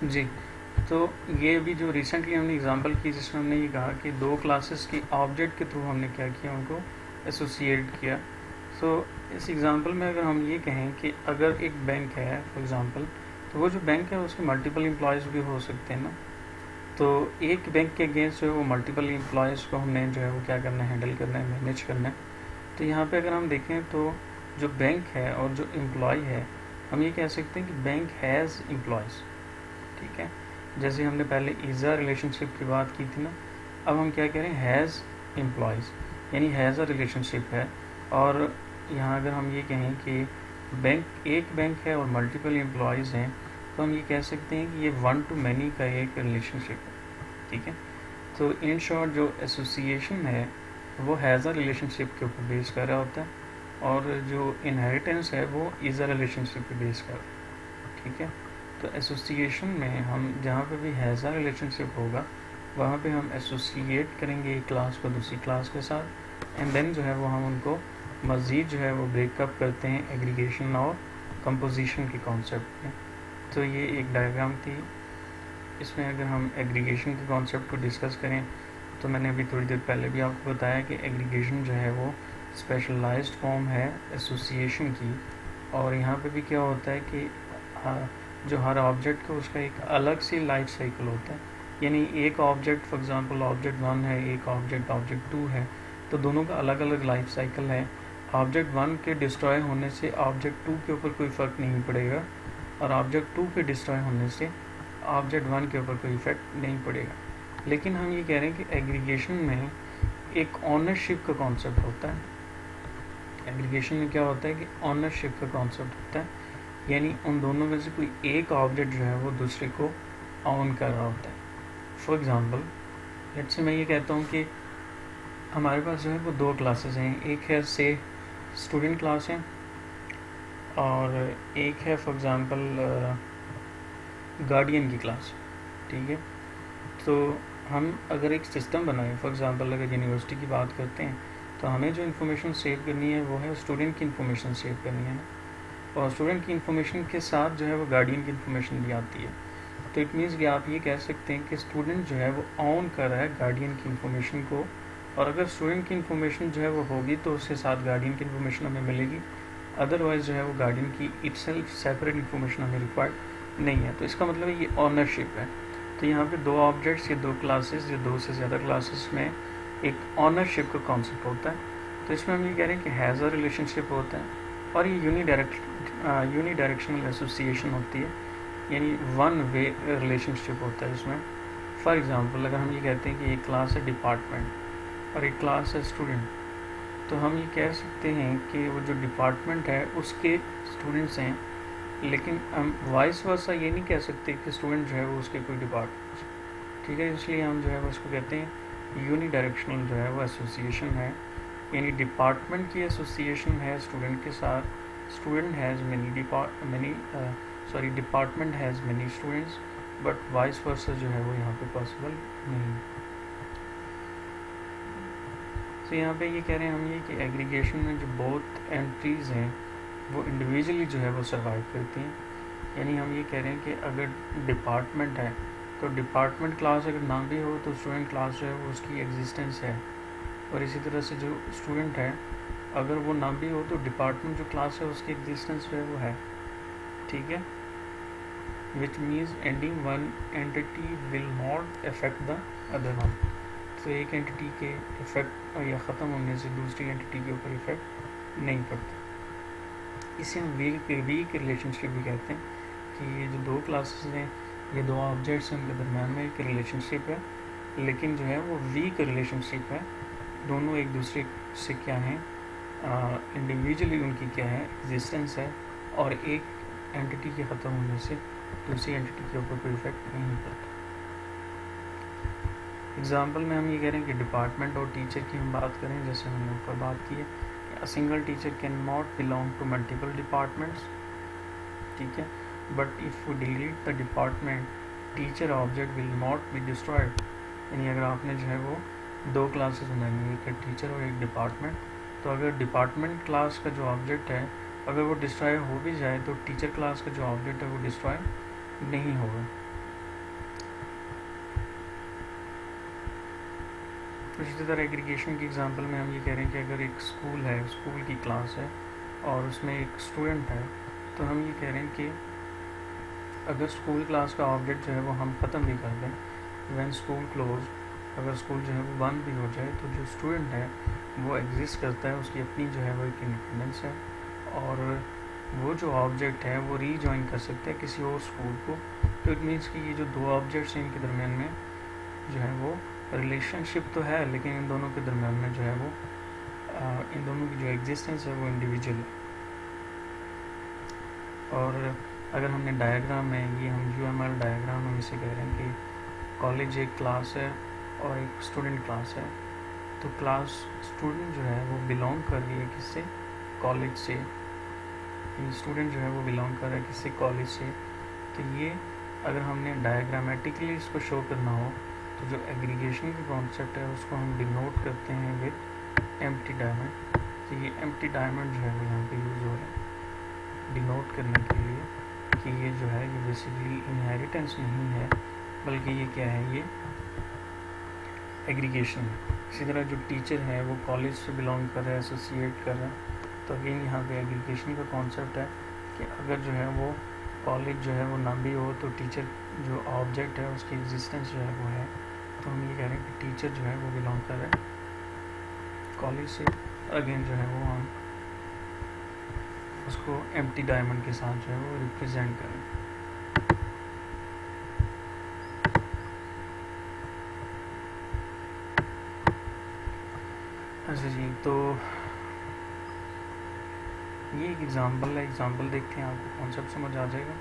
جی، تو یہ بھی جو ریسنٹلی ہم نے اگزامپل کی جس میں ہم نے یہ کہا کہ دو کلاسز کی آبجیکٹ کے تھرو ہم نے کیا کیا، ان کو ایسوسیٹ کیا. سو اس ایگزامپل میں اگر ہم یہ کہیں کہ اگر ایک بینک ہے فار ایگزامپل، تو وہ جو بینک ہے اس کے ملٹیپل امپلائیز بھی ہو سکتے ہیں نا. تو ایک بینک کے اگینسٹ جو ہے وہ ملٹیپل امپلائیز کو ہم نے جو ہے وہ کیا کرنا ہے، ہینڈل کرنا ہے، مینیج کرنا ہے. تو یہاں پہ اگر ہم دیکھیں تو جو بینک ہے اور جو امپلائی ہے، ہم یہ کہہ سکتے ہیں کہ بینک ہیز امپلائیز. ٹھیک ہے، جیسے ہم نے پہلے ایزا ریلیشن شپ کی بات کی تھی نا، اب ہم کیا کہہ رہے ہیں، ہیز امپلائیز، یعنی ہیز اے ریلیشن شپ ہے. اور یہاں اگر ہم یہ کہیں کہ ایک بینک ہے اور ملٹیپل امپلائیز ہیں، تو ہم یہ کہہ سکتے ہیں کہ یہ ون ٹو مینی کا ایک ریلیشن شپ ہے. ٹھیک ہے، تو ان شارٹ جو ایسوسیشن ہے وہ ہیز اے ریلیشن شپ کے اوپر بیس کر رہا ہوتا ہے، اور جو انہیریٹنس ہے وہ از اے ریلیشن شپ پہ بیس کر رہا ہے. ٹھیک ہے، تو ایسوسیشن میں ہم جہاں پہ بھی ہیز اے ریلیشن شپ ہوگا وہاں پہ ہم ایسوسیٹ کریں گے ایک کلاس کو دوسری کلاس کے ساتھ، اینڈ دین جو ہے وہ ہم ان کو مزید جو ہے وہ بریک اپ کرتے ہیں ایگریگیشن اور کمپوزیشن کے کانسیپٹ میں. تو یہ ایک ڈائیگرام تھی. اس میں اگر ہم ایگریگیشن کے کانسیپٹ کو ڈسکس کریں تو میں نے ابھی تھوڑی دیر پہلے بھی آپ کو بتایا کہ ایگریگیشن جو ہے وہ اسپیشلائزڈ فارم ہے ایسوسیشن کی. اور یہاں پہ بھی کیا ہوتا ہے کہ جو ہر آبجیکٹ کا اس کا ایک الگ سی لائف سائیکل ہوتا ہے. یعنی ایک آبجیکٹ فار ایگزامپل آبجیکٹ 1 ہے، ایک آبجیکٹ 2 ہے، تو دونوں کا الگ الگ لائف سائیکل ہے. آبجیکٹ 1 کے ڈسٹروائے ہونے سے آبجیکٹ 2 کے اوپر کوئی فرق نہیں پڑے گا، اور آبجیکٹ 2 کے ڈسٹروائے ہونے سے آبجیکٹ 1 کے اوپر کوئی افیکٹ نہیں پڑے گا. لیکن ہم یہ کہہ رہے ہیں کہ ایگریگیشن میں ایک آنرشپ کا کانسیپٹ ہوتا ہے. ایگریگیشن میں کیا ہوتا ہے کہ آنرشپ کا کانسیپٹ ہوتا ہے، یعنی ان دونوں میں سے کوئی ایک آبجیکٹ جو ہے وہ دوسرے کو آن کر رہا ہوتا ہے. فار ایگزامپل لیٹس سے میں یہ کہتا ہوں کہ ہمارے پاس جو ہے وہ دو کلاسز ہیں، ایک ہے سے اسٹوڈنٹ کلاس ہے، اور ایک ہے فار ایگزامپل گارڈین کی کلاس. ٹھیک ہے، تو ہم اگر ایک سسٹم بنائیں، فار ایگزامپل اگر یونیورسٹی کی بات کرتے ہیں تو ہمیں جو انفارمیشن سیو کرنی ہے وہ ہے اسٹوڈنٹ کی انفارمیشن سیو کرنی ہے نا، اور اسٹوڈنٹ کی انفارمیشن کے ساتھ جو ہے وہ گارڈین کی انفارمیشن بھی آتی ہے. تو اٹ مینس کہ آپ یہ کہہ سکتے ہیں کہ اسٹوڈنٹ جو ہے وہ آن کر رہا ہے گارڈین کی انفارمیشن کو، اور اگر اسٹوڈنٹ کی انفارمیشن جو ہے وہ ہوگی تو اس کے ساتھ گارڈین کی انفارمیشن ہمیں ملے گی، ادروائز جو ہے وہ گارڈین کی اٹ سیلف سیپریٹ انفارمیشن ہمیں ریکوائرڈ نہیں ہے. تو اس کا مطلب ہے یہ آنرشپ ہے. تو یہاں پہ دو آبجیکٹس یا دو کلاسز یا دو سے زیادہ کلاسز میں ایک آنرشپ کا کانسیپٹ ہوتا ہے. تو اس میں ہم یہ کہہ رہے ہیں کہ ہیز اے ریلیشن شپ ہوتا ہے، اور یہ یونی ڈائریکشنل ایسوسیشن ہوتی ہے، یعنی ون وے ریلیشن شپ ہوتا ہے اس میں. فار ایگزامپل اگر ہم یہ کہتے ہیں کہ ایک کلاس ہے ڈپارٹمنٹ اور ایک کلاس ہے اسٹوڈنٹ، تو ہم یہ کہہ سکتے ہیں کہ وہ جو ڈپارٹمنٹ ہے اس کے اسٹوڈنٹس ہیں، لیکن ہم وائس ورسا یہ نہیں کہہ سکتے کہ اسٹوڈنٹ جو ہے وہ اس کے کوئی ڈپارٹمنٹ. ٹھیک ہے، اس لیے ہم جو ہے وہ اس کو کہتے ہیں یونی ڈائریکشنل جو ہے وہ ایسوسیشن ہے، یعنی ڈپارٹمنٹ کی ایسوسیشن ہے اسٹوڈنٹ کے ساتھ. Student has department has many students, but vice versa جو ہے وہ یہاں پہ پاسبل نہیں. تو یہاں پہ یہ کہہ رہے ہیں ہم یہ کہ ایگریگیشن میں جو بہت انٹریز ہیں وہ انڈیویجولی جو ہے وہ سروائیو کرتی ہیں. یعنی ہم یہ کہہ رہے ہیں کہ اگر ڈپارٹمنٹ ہے تو ڈپارٹمنٹ کلاس اگر نہ بھی ہو تو اسٹوڈنٹ کلاس جو ہے وہ اس کی ایگزسٹنس ہے، اور اسی طرح سے جو اسٹوڈنٹ ہے اگر وہ نہ بھی ہو تو ڈپارٹمنٹ جو کلاس ہے اس کی ایگزسٹنس جو ہے وہ ہے. ٹھیک ہے، which means ending one entity will not affect the other one. تو ایک انٹیٹی کے افیکٹ یا ختم ہونے سے دوسری انٹیٹی کے اوپر افیکٹ نہیں پڑتا. اسے ہم ویک ریلیشن شپ بھی کہتے ہیں کہ یہ جو دو کلاسز ہیں، یہ دو آبجیکٹس ہیں، ان کے درمیان میں ایک ریلیشن شپ ہے، لیکن جو ہے وہ ویک ریلیشن شپ ہے. دونوں ایک دوسرے سے کیا ہیں، انڈیویجولی ان کی کیا ہے، ایگزسٹنس ہے، اور ایک اینٹی کے ختم ہونے سے دوسری اینٹی کے اوپر کوئی افیکٹ نہیں پڑتا. اگزامپل میں ہم یہ کہہ رہے ہیں کہ ڈپارٹمنٹ اور ٹیچر کی ہم بات کریں، جیسے ہم نے اوپر بات کی ہے کہ single teacher can not belong to multiple departments. ٹھیک ہے، but if you delete the department teacher object will not be destroyed. یعنی اگر آپ نے جو ہے وہ دو کلاسز بنائی ہیں، ایک ہے ٹیچر اور ایک ڈپارٹمنٹ، تو اگر ڈپارٹمنٹ کلاس کا جو آبجیکٹ ہے اگر وہ ڈسٹرائے ہو بھی جائے تو ٹیچر کلاس کا جو آبجیکٹ ہے وہ ڈسٹرائے نہیں ہوگا. اسی طرح ایگریگیشن کی ایگزامپل میں ہم یہ کہہ رہے ہیں کہ اگر ایک اسکول ہے، اسکول کی کلاس ہے اور اس میں ایک اسٹوڈنٹ ہے، تو ہم یہ کہہ رہے ہیں کہ اگر اسکول کلاس کا آبجیکٹ جو ہے وہ ہم ختم بھی کر دیں، وین اسکول کلوز، اگر اسکول جو ہے وہ بند بھی ہو جائے، تو جو اسٹوڈنٹ ہے وہ ایگزسٹ کرتا ہے، اس کی اپنی جو ہے وہ ایک انڈیپینڈنس ہے، اور وہ جو آبجیکٹ ہے وہ ری جوائن کر سکتا ہے کسی اور اسکول کو. تو اٹ مینس کہ یہ جو دو آبجیکٹس ہیں ان کے درمیان میں جو ہے وہ ریلیشن شپ تو ہے، لیکن ان دونوں کے درمیان میں جو ہے وہ ان دونوں کی جو ایگزسٹنس ہے وہ انڈیویجول ہے. اور اگر ہم نے ڈائیگرام میں یہ ہم UML ڈائیگرام ہم اسے کہہ رہے ہیں کہ کالج ایک کلاس ہے اور ایک اسٹوڈنٹ کلاس ہے، تو کلاس اسٹوڈنٹ جو ہے وہ بلونگ کر رہی ہے کس سے؟ کالج سے. اسٹوڈنٹ جو ہے وہ بلونگ کر رہا ہے کس سے؟ کالج سے. تو یہ اگر ہم نے ڈائیگرامیٹکلی اس کو شو کرنا ہو تو جو ایگریگیشن کا کانسیپٹ ہے اس کو ہم ڈینوٹ کرتے ہیں وتھ ایمپٹی ڈائمنڈ. تو یہ ایمپٹی ڈائمنڈ جو ہے وہ یہاں پہ یوز ہو رہا ہے ڈینوٹ کرنے کے لیے کہ یہ جو ہے یہ بیسیکلی انہیریٹنس نہیں ہے، بلکہ یہ کیا ہے؟ یہ ایگریگیشن ہے. اسی طرح جو ٹیچر ہے وہ کالج سے بلونگ کر رہا ہے، ایسوسیٹ کر رہا ہے، تو اگین یہاں پہ ایگریگیشن کا کانسیپٹ ہے کہ اگر جو ہے وہ کالج جو ہے وہ نہ بھی ہو تو ٹیچر جو آبجیکٹ ہے اس کی ایگزسٹنس جو ہے وہ ہے. تو ہم یہ کہہ رہے ہیں کہ ٹیچر جو ہے وہ بلونگ کر رہا ہے کالج سے. اگین جو ہے وہ ہم اس کو ایمپٹی ڈائمنڈ کے ساتھ جو ہے وہ ریپرزینٹ کریں. اچھا جی، تو یہ ایک ایگزامپل ہے، ایگزامپل دیکھتے ہیں آپ کو کانسیپٹ سمجھ آ جائے گا.